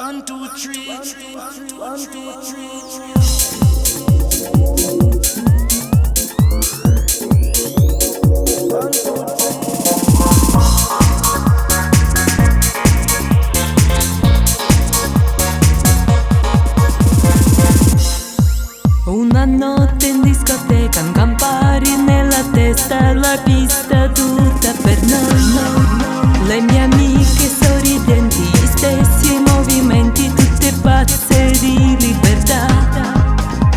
One, two, three, one, two, three. Una notte in discoteca, un campari nella testa, la pista tutta per noi. Le mie amiche sorridenti, gli stessi movimenti, tutte pazze di libertà.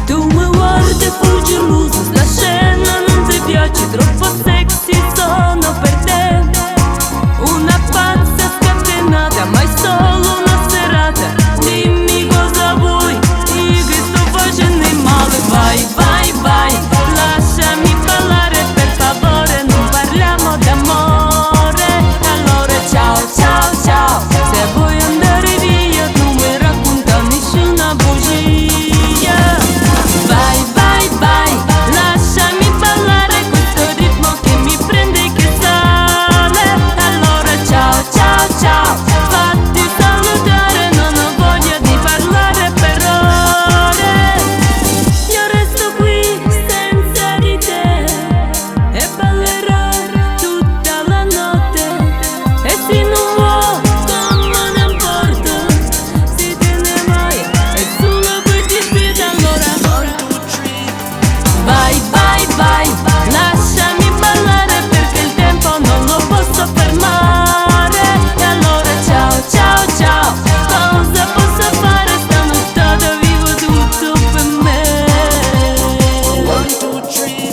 Tu mi guardi e fuggi illuso, sta scena non ti piace, troppo sexy sono per te. Una pazza scatenata, ma è solo una serata. Dimmi cosa vuoi, io che sto facendo il male. Vai, vai, vai, lasciami parlare per favore, non parliamo d'amore. Allora ciao, ciao, ciao, se vuoi andare via non mi racconta nessuna bugia. Vai, vai, vai, lasciami ballare questo ritmo che mi prende e che sale. Allora ciao, ciao, ciao, fatti salutare, non ho voglia di parlare per ore. Io resto qui senza di te e ballerò tutta la notte. E se non vuoi, come ne importa, se te ne vai è solo per ti spita. Allora vai, vai, vai, lasciami ballare perché il tempo non lo posso fermare. E allora ciao, ciao, ciao, cosa posso fare stanotte? Vivo tutto per me. One, two, three.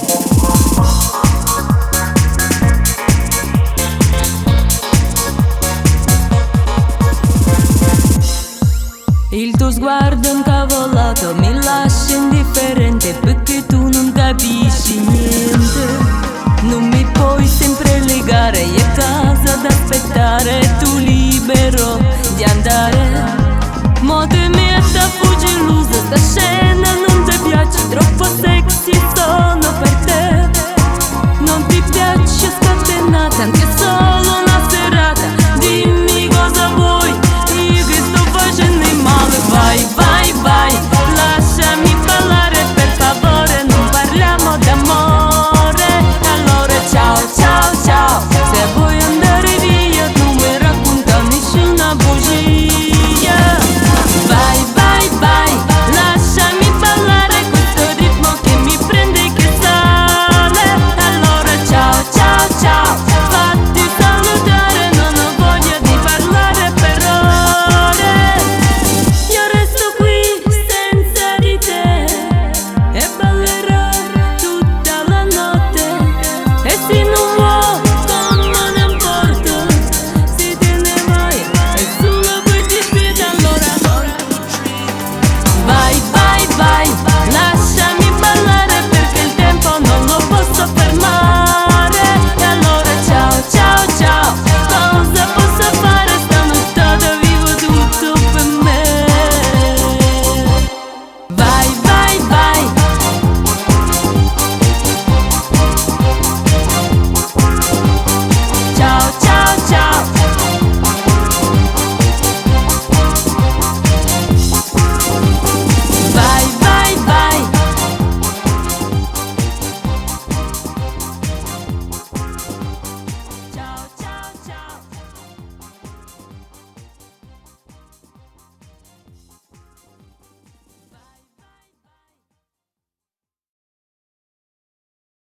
Il tuo sguardo è incavolato, mi lascia indifferente perché tu non capisci niente. Non mi puoi sempre legare e a casa ad aspettare, tu libero di andare. Mo te metti a fuggi illuso, sta scena non ti piace, troppo sexy sono